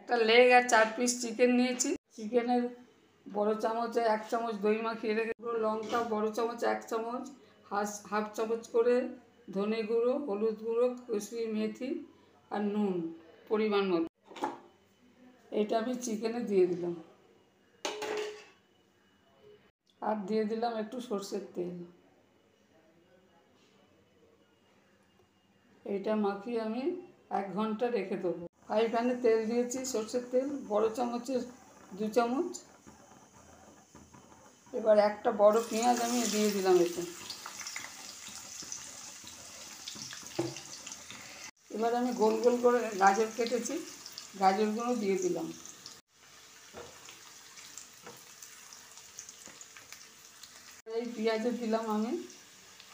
একটা লেগ আর 4 piece chicken নিয়েছি। চিকেনের বড় চামচে 1 চামচ দই মাখিয়ে রেখে, লঙ্কা বড় চামচ 1 চামচ, হাফ চামচ করে ধনে গুঁড়ো, হলুদ গুঁড়ো, কসুরি মেথি আর নুন পরিমাণ মতো। এটা আমি চিকেনে দিয়ে দিলাম। আর দিয়ে দিলাম একটু সর্ষের তেল। এটা মাখিয়ে আমি 1 ঘন্টা রেখে দেবো। ফ্রাই প্যানে তেল দিয়েছি, সর্ষের তেল বড় চামচের 2 চামচ। এবার একটা বড় পেঁয়াজ আমি দিয়ে দিলাম এতে। এবার আমি গোল গোল করে গাজর কেটেছি, গাজরগুলো দিয়ে দিলাম। এই পেঁয়াজে দিলাম আমি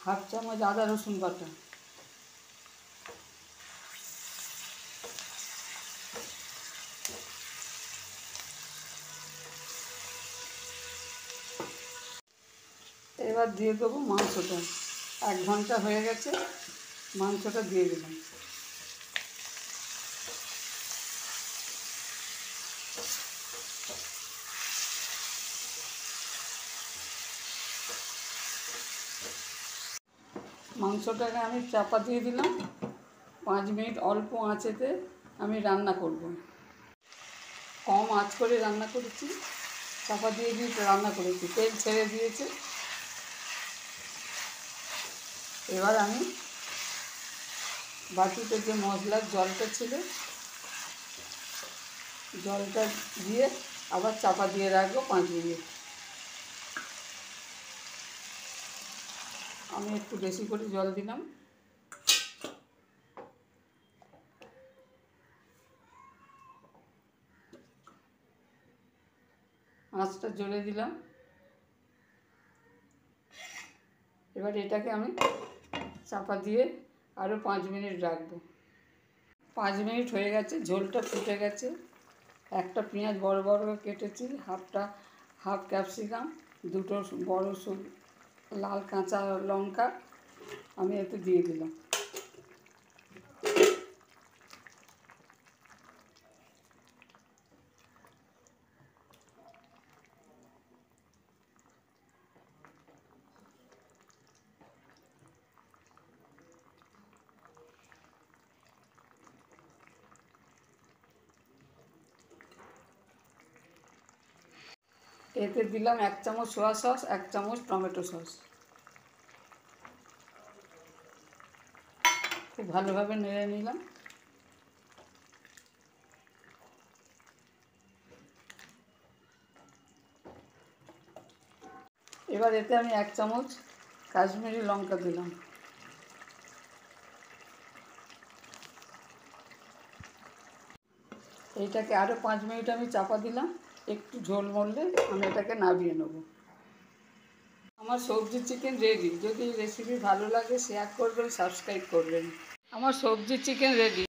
হাফ চামচ আদা রসুন বাটা। এবার দিয়ে দেবো মাংসটা। 1 ঘন্টা হয়ে গেছে, মাংসটা দিয়ে দিলাম। মাংসটাকে আমি চাপা দিয়ে দিলাম। 5 মিনিট অল্প আঁচেতে আমি রান্না করব। কম আঁচ করে রান্না করেছি, চাপা দিয়ে রান্না করেছি, তেল ছেড়ে দিয়েছে। এবার আমি বাটিতে যে মশলার জলটা ছিল, জলটা দিয়ে আবার চাপা দিয়ে রাখবো 5 মিনিট। আমি একটু বেশি করে জল দিলাম। আঁচটা জ্বলে দিলাম। এবার এটাকে আমি চাপা দিয়ে আরও 5 মিনিট রাখবো। 5 মিনিট হয়ে গেছে, ঝোলটা ফুটে গেছে। একটা পেঁয়াজ বড় বড় কেটেছি, হাফ ক্যাপসিকাম, 2টো বড় লাল কাঁচা লঙ্কা আমি এতে দিয়ে দিলাম। এতে দিলাম 1 চামচ সোয়া সস, 1 চামচ টমেটো সস। খুব ভালোভাবে নেড়ে নিলাম। এবার এতে আমি 1 চামচ কাশ্মীরি লঙ্কা দিলাম। এইটাকে আরও 5 মিনিট আমি চাপা দিলাম। একটু ঝোল মরলে আমি এটাকে নামিয়ে নেব। আমার সবজি চিকেন রেডি। যদি রেসিপি ভালো লাগে শেয়ার করবেন, সাবস্ক্রাইব করবেন। আমার সবজি চিকেন রেডি।